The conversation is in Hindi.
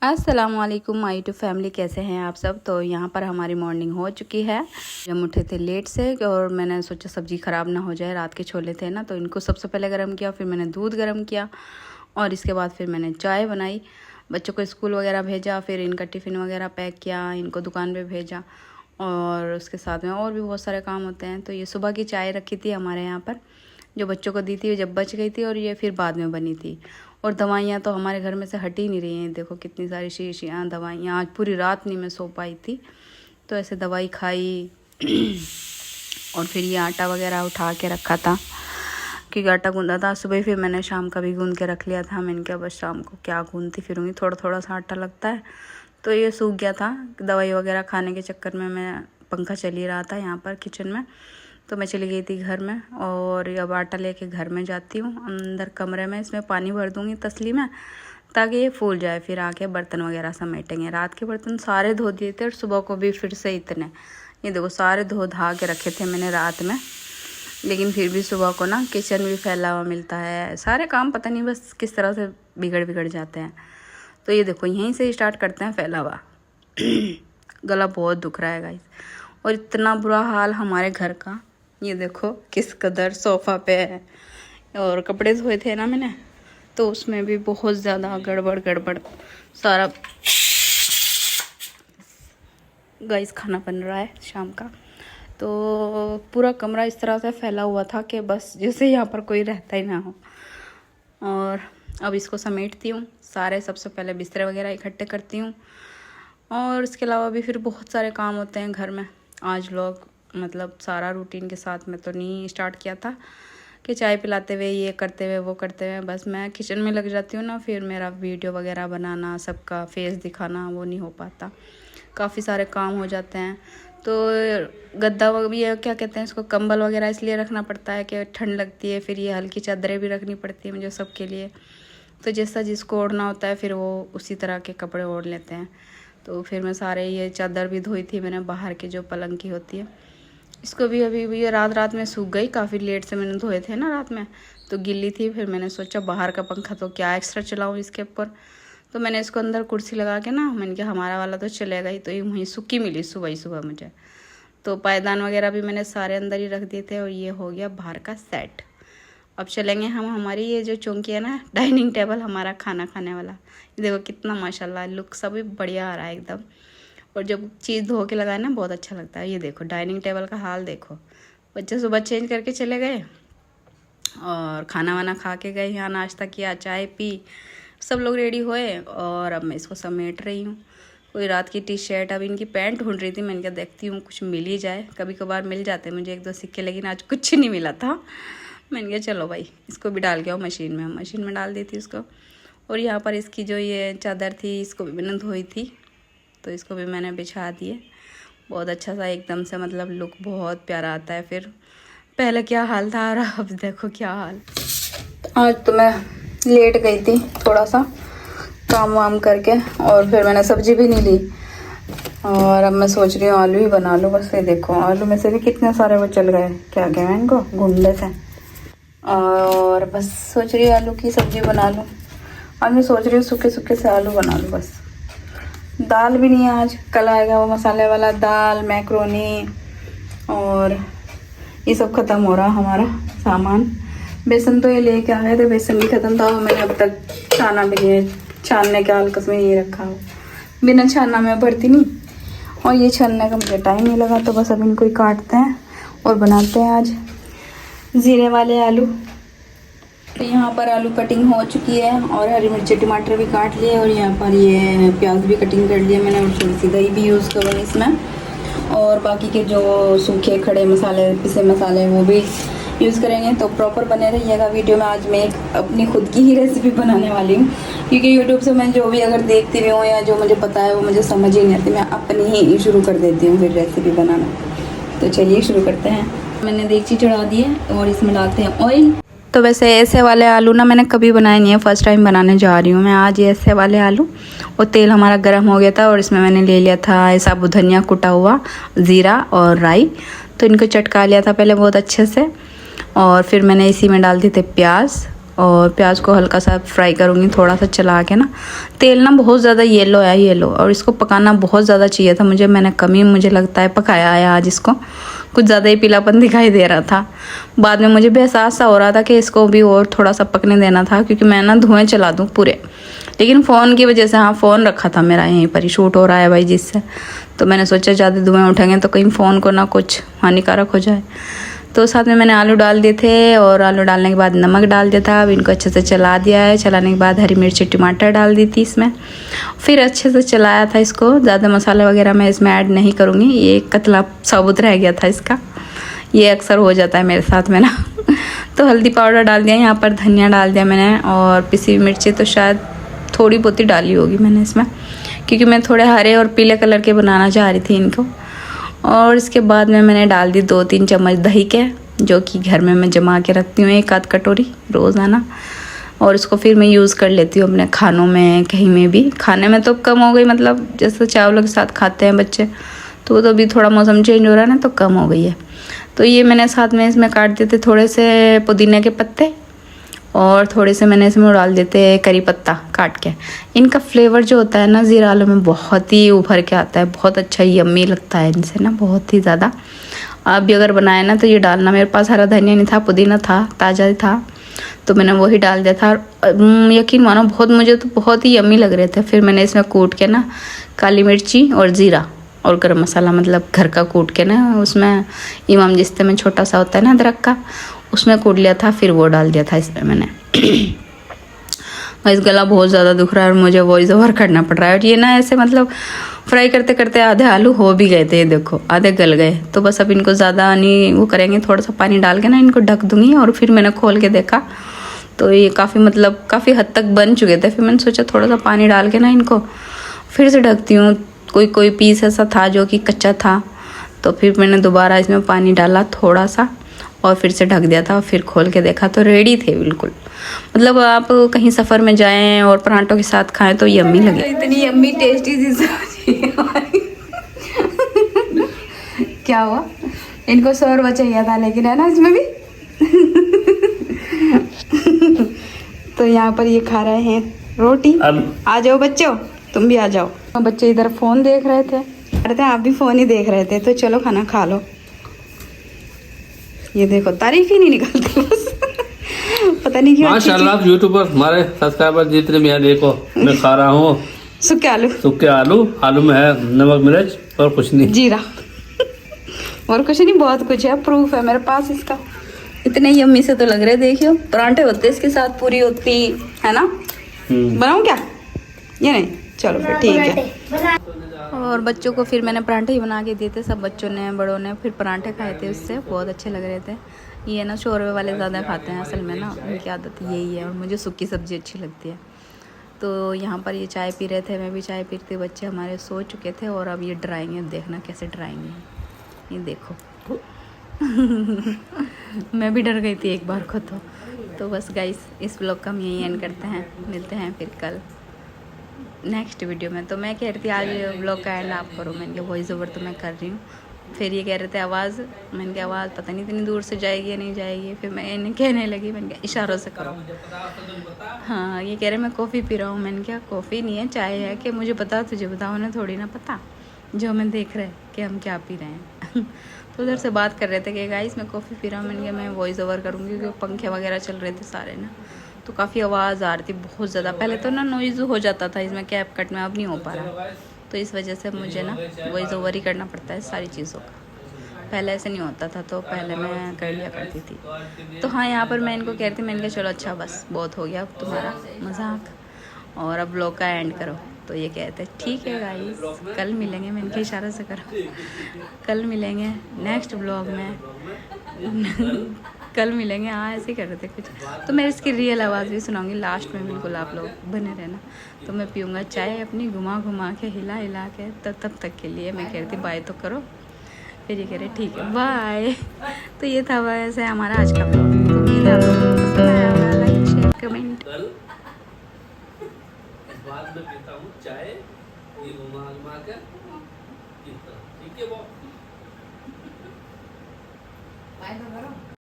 अस्सलामुअलैकुम माई टू फैमिली, कैसे हैं आप सब। तो यहाँ पर हमारी मॉर्निंग हो चुकी है। हम उठे थे लेट से और मैंने सोचा सब्ज़ी ख़राब ना हो जाए। रात के छोले थे ना, तो इनको सबसे पहले गर्म किया, फिर मैंने दूध गर्म किया और इसके बाद फिर मैंने चाय बनाई। बच्चों को स्कूल वगैरह भेजा, फिर इनका टिफ़िन वगैरह पैक किया, इनको दुकान पर भेजा और उसके साथ में और भी बहुत सारे काम होते हैं। तो ये सुबह की चाय रखी थी हमारे यहाँ पर, जो बच्चों को दी थी, जब बच गई थी और ये फिर बाद में बनी थी। और दवाइयाँ तो हमारे घर में से हट ही नहीं रही हैं। देखो कितनी सारी शीशियाँ दवाइयाँ, आज पूरी रात नहीं मैं सो पाई थी, तो ऐसे दवाई खाई। और फिर ये आटा वगैरह उठा के रखा था क्योंकि आटा गूंदा था सुबह, फिर मैंने शाम का भी गूंद के रख लिया था। मैंने कहा बस शाम को क्या गूंदती फिरूँगी, थोड़ा थोड़ा सा आटा लगता है। तो ये सूख गया था, दवाई वगैरह खाने के चक्कर में मैं पंखा चल ही रहा था यहाँ पर किचन में। तो मैं चली गई थी घर में और अब आटा लेके घर में जाती हूँ अंदर कमरे में। इसमें पानी भर दूँगी तसली में ताकि ये फूल जाए, फिर आके बर्तन वगैरह समेटेंगे। रात के बर्तन सारे धो दिए थे और सुबह को भी फिर से इतने, ये देखो सारे धो धा के रखे थे मैंने रात में। लेकिन फिर भी सुबह को ना किचन भी फैला हुआ मिलता है, सारे काम पता नहीं बस किस तरह से बिगड़ जाते हैं। तो ये देखो यहीं से स्टार्ट करते हैं फैला हुआ। गला बहुत दुख रहा है गाइस, और इतना बुरा हाल हमारे घर का। ये देखो किस कदर सोफ़ा पे है, और कपड़े धोए थे ना मैंने, तो उसमें भी बहुत ज़्यादा गड़बड़ सारा। गाइस खाना बन रहा है शाम का, तो पूरा कमरा इस तरह से फैला हुआ था कि बस जैसे यहाँ पर कोई रहता ही ना हो। और अब इसको समेटती हूँ सारे, सबसे पहले बिस्तर वगैरह इकट्ठे करती हूँ। और इसके अलावा भी फिर बहुत सारे काम होते हैं घर में। आज लोग मतलब सारा रूटीन के साथ में तो नहीं स्टार्ट किया था कि चाय पिलाते हुए ये करते हुए वो करते हुए बस मैं किचन में लग जाती हूँ ना, फिर मेरा वीडियो वगैरह बनाना, सबका फेस दिखाना वो नहीं हो पाता, काफ़ी सारे काम हो जाते हैं। तो गद्दा भी क्या कहते हैं इसको, कंबल वगैरह इसलिए रखना पड़ता है कि ठंड लगती है, फिर ये हल्की चादरें भी रखनी पड़ती है मुझे सबके लिए। तो जैसा जिसको ओढ़ना होता है फिर वो उसी तरह के कपड़े ओढ़ लेते हैं। तो फिर मैं सारे ये चादर भी धोई थी मैंने बाहर की, जो पलंग की होती है, इसको भी अभी भी ये रात में सूख गई। काफ़ी लेट से मैंने धोए थे ना रात में, तो गिल्ली थी। फिर मैंने सोचा बाहर का पंखा तो क्या एक्स्ट्रा चलाऊँ इसके ऊपर, तो मैंने इसको अंदर कुर्सी लगा के ना, मैंने कहा हमारा वाला तो चलेगा ही, तो ये वहीं सूखी मिली सुबह ही सुबह मुझे। तो पायदान वगैरह भी मैंने सारे अंदर ही रख दिए थे और ये हो गया बाहर का सेट। अब चलेंगे हम, हमारी ये जो चौकी है ना, डाइनिंग टेबल हमारा खाना खाने वाला, ये देखो कितना माशाल्लाह लुक सभी बढ़िया आ रहा है एकदम। और जब चीज़ धो के लगाए ना बहुत अच्छा लगता है। ये देखो डाइनिंग टेबल का हाल देखो, बच्चे सुबह चेंज करके चले गए और खाना वाना खा के गए, यहाँ नाश्ता किया, चाय पी, सब लोग रेडी हुए और अब मैं इसको समेट रही हूँ। कोई रात की टी शर्ट, अब इनकी पैंट ढूंढ रही थी, मैंने कहा देखती हूँ कुछ मिल ही जाए। कभी कभार मिल जाते मुझे एक दो सिक्के, लेकिन आज कुछ नहीं मिला था। मैंने कहा चलो भाई इसको भी डाल के आओ मशीन में डाल दी थी उसको। और यहाँ पर इसकी जो ये चादर थी इसको भी मैंने धोई थी, तो इसको भी मैंने बिछा दिए। बहुत अच्छा सा एकदम से मतलब लुक बहुत प्यारा आता है। फिर पहले क्या हाल था और अब देखो क्या हाल। आज तो मैं लेट गई थी थोड़ा सा काम वाम करके, और फिर मैंने सब्जी भी नहीं ली। और अब मैं सोच रही हूँ आलू ही बना लूँ बस। ये देखो आलू में से भी कितने सारे वो चल गए, क्या कहना इनको, घूमने से। और बस सोच रही हूँ आलू की सब्जी बना लूँ। आज मैं सोच रही हूँ सूखे सूखे से आलू बना लूँ बस। दाल भी नहीं है आज, कल आएगा वो मसाले वाला दाल, मैक्रोनी, और ये सब ख़त्म हो रहा हमारा सामान। बेसन तो ये लेके आ गए थे, बेसन भी ख़त्म था। मैंने अब तक छाना भी नहीं है, छानने के हल्कस में ये रखा हो, बिना छाना मैं भरती नहीं। और ये छानने का मुझे टाइम नहीं लगा, तो बस अब इनको ही काटते हैं और बनाते हैं आज ज़ीरे वाले आलू। तो यहाँ पर आलू कटिंग हो चुकी है और हरी मिर्ची टमाटर भी काट लिए, और यहाँ पर ये प्याज भी कटिंग कर लिया मैंने, और थोड़ी सी दही भी यूज़ करूँगी इसमें। और बाकी के जो सूखे खड़े मसाले, पिसे मसाले, वो भी यूज़ करेंगे। तो प्रॉपर बने रहिएगा वीडियो में। आज मैं एक अपनी खुद की ही रेसिपी बनाने वाली हूँ, क्योंकि यूट्यूब से मैं जो भी अगर देखती भी हूँ या जो मुझे पता है वो मुझे समझ ही नहीं आती, मैं अपनी ही शुरू कर देती हूँ फिर रेसिपी बनाना। तो चलिए शुरू करते हैं। मैंने देगची चढ़ा दी है और इसमें डालते हैं ऑयल। तो वैसे ऐसे वाले आलू ना मैंने कभी बनाए नहीं है, फर्स्ट टाइम बनाने जा रही हूँ मैं आज ये ऐसे वाले आलू। और तेल हमारा गर्म हो गया था और इसमें मैंने ले लिया था साबुत धनिया कुटा हुआ, ज़ीरा और राई। तो इनको चटका लिया था पहले बहुत अच्छे से, और फिर मैंने इसी में डाल दिए थे प्याज और प्याज को हल्का सा फ्राई करूँगी थोड़ा सा चला के ना। तेल ना बहुत ज़्यादा येलो है येलो, और इसको पकाना बहुत ज़्यादा चाहिए था मुझे, मैंने कम ही मुझे लगता है पकाया है आज इसको, कुछ ज़्यादा ही पीलापन दिखाई दे रहा था। बाद में मुझे भी एहसास सा हो रहा था कि इसको भी और थोड़ा सा पकने देना था, क्योंकि मैं ना धुएँ चला दूँ पूरे, लेकिन फ़ोन की वजह से, हाँ फ़ोन रखा था मेरा यहीं पर ही, शूट हो रहा है भाई जिससे, तो मैंने सोचा ज़्यादा धुएँ उठेंगे तो कहीं फ़ोन को ना कुछ हानिकारक हो जाए। तो साथ में मैंने आलू डाल दिए थे, और आलू डालने के बाद नमक डाल दिया था। अब इनको अच्छे से चला दिया है, चलाने के बाद हरी मिर्ची टमाटर डाल दी थी इसमें, फिर अच्छे से चलाया था इसको। ज़्यादा मसाला वगैरह मैं इसमें ऐड नहीं करूँगी, ये कतला साबुत रह गया था इसका, ये अक्सर हो जाता है मेरे साथ में ना। तो हल्दी पाउडर डाल दिया, यहाँ पर धनिया डाल दिया मैंने, और पिसी हुई मिर्ची तो शायद थोड़ी बहुत ही डाली होगी मैंने इसमें, क्योंकि मैं थोड़े हरे और पीले कलर के बनाना चाह रही थी इनको। और इसके बाद में मैंने डाल दी 2-3 चम्मच दही के, जो कि घर में मैं जमा के रखती हूँ 1 आध कटोरी रोज़ाना, और इसको फिर मैं यूज़ कर लेती हूँ अपने खानों में, कहीं में भी। खाने में तो कम हो गई, मतलब जैसे चावलों के साथ खाते हैं बच्चे, तो अभी थोड़ा मौसम चेंज हो रहा है ना, तो कम हो गई है। तो ये मैंने साथ में इसमें काट दिए थे थोड़े से पुदीने के पत्ते, और थोड़े से मैंने इसमें डाल देते करी पत्ता काट के। इनका फ्लेवर जो होता है ना ज़ीरा आलू में बहुत ही उभर के आता है, बहुत अच्छा यम्मी लगता है इनसे ना, बहुत ही ज़्यादा। आप भी अगर बनाए ना तो ये डालना। मेरे पास हरा धनिया नहीं था, पुदीना था, ताज़ा ही था, तो मैंने वही डाल दिया था। यकीन मानो बहुत, मुझे तो बहुत ही यम्मी लग रहे थे। फिर मैंने इसमें कूट के ना काली मिर्ची और ज़ीरा और गरम मसाला, मतलब घर का कूट के ना, उसमें इमाम जिस्ते में छोटा सा होता है ना अदरक का, उसमें कूट लिया था, फिर वो डाल दिया था इसमें मैंने। इस गला बहुत ज़्यादा दुख रहा है और मुझे वॉइस ओवर करना पड़ रहा है। और ये ना ऐसे मतलब फ्राई करते करते आधे आलू हो भी गए थे, ये देखो आधे गल गए। तो बस अब इनको ज़्यादा नहीं वो करेंगे, थोड़ा सा पानी डाल के ना इनको ढक दूँगी। और फिर मैंने खोल के देखा तो ये काफ़ी हद तक बन चुके थे। फिर मैंने सोचा थोड़ा सा पानी डाल के ना इनको फिर से ढकती हूँ। कोई पीस ऐसा था जो कि कच्चा था, तो फिर मैंने दोबारा इसमें पानी डाला थोड़ा सा और फिर से ढक दिया था। और फिर खोल के देखा तो रेडी थे बिल्कुल। मतलब आप कहीं सफ़र में जाएं और परांठों के साथ खाएं तो यम्मी लगे। इतनी यम्मी टेस्टी सी सब्जी क्या हुआ, इनको शोरबा चाहिए था, लेकिन है ना इसमें भी तो यहाँ पर ये खा रहे हैं रोटी। आ जाओ बच्चों, तुम भी आ जाओ। बच्चे इधर फ़ोन देख रहे थे, आप भी फ़ोन ही देख रहे थे, तो चलो खाना खा लो। ये देखो तारीफ ही नहीं निकलती बस पता नहीं क्यों। माशाल्लाह यूट्यूबर हमारे सब्सक्राइबर जितने भी हैं, देखो मैं खा रहा हूँ सूखे आलू। आलू में है नमक मिर्च और कुछ नहीं, जीरा और कुछ नहीं, बहुत कुछ है, प्रूफ है मेरे पास इसका। इतने यम्मी से तो लग रहे, देखियो परांठे होते इसके साथ, पूरी होती है ना। बनाऊँ क्या? ये नहीं, चलो फिर ठीक है। और बच्चों को फिर मैंने परांठे ही बना के दिए थे, सब बच्चों ने बड़ों ने फिर परांठे खाए थे, उससे बहुत अच्छे लग रहे थे। ये ना शोरबे वाले ज़्यादा खाते हैं असल में ना, उनकी आदत यही है। और मुझे सूखी सब्ज़ी अच्छी लगती है। तो यहाँ पर ये चाय पी रहे थे, मैं भी चाय पीते, बच्चे हमारे सो चुके थे। और अब ये डराएंगे, देखना कैसे डराएंगे, ये देखो मैं भी डर गई थी एक बार को। तो बस गाइस, इस ब्लॉग का हम यही एंड करते हैं, मिलते हैं फिर कल नेक्स्ट वीडियो में। तो मैं कह रही थी आज ब्लॉग का एंड आप करो, मैंने कहा वॉइस ओवर तो मैं कर रही हूँ। फिर ये कह रहे थे आवाज़, मैंने कहा आवाज़ पता नहीं इतनी दूर से जाएगी या नहीं जाएगी। फिर मैं इन्हें कहने लगी, मैंने कहा इशारों से करो। हाँ, ये कह रहे मैं कॉफ़ी पी रहा हूँ। मैंने कहा कॉफ़ी नहीं है, चाय है। कि मुझे पता, तुझे बताओ ना, थोड़ी ना पता जो हमें देख रहे कि हम क्या पी रहे हैं तो उधर से बात कर रहे थे कि गाइस मैं कॉफ़ी पी रहा हूँ। मैंने कहा मैं वॉइस ओवर करूँगी, क्योंकि पंखे वगैरह चल रहे थे सारे ना, तो काफ़ी आवाज़ आ रही थी बहुत ज़्यादा। पहले तो ना नॉइज़ हो जाता था इसमें, कैप कट में, अब नहीं हो पा रहा। तो इस वजह से मुझे ना वॉइस ओवर ही करना पड़ता है सारी चीज़ों का। पहले ऐसे नहीं होता था, तो पहले मैं कर लिया करती थी। तो हाँ, यहाँ पर मैं इनको कहती, मैंने कहा चलो अच्छा बस बहुत हो गया अब तुम्हारा मजाक, और अब ब्लॉग का एंड करो। तो ये कहते ठीक है गाइस, कल मिलेंगे। मैंने कहा इशारा से करो, कल मिलेंगे नेक्स्ट ब्लॉग में कल मिलेंगे। हाँ, ऐसे ही कर रहे थे कुछ। तो मैं इसकी रियल आवाज़ भी सुनाऊंगी लास्ट में, बिल्कुल आप लोग बने रहना। तो मैं पीऊँगा चाय अपनी घुमा घुमा के, हिला हिला के। तब तक के लिए मैं कह रही थी बाय तो करो। फिर ये कह रहे ठीक है बाय। तो ये था वैसे हमारा आज का ब्लॉग। तो उम्मीद है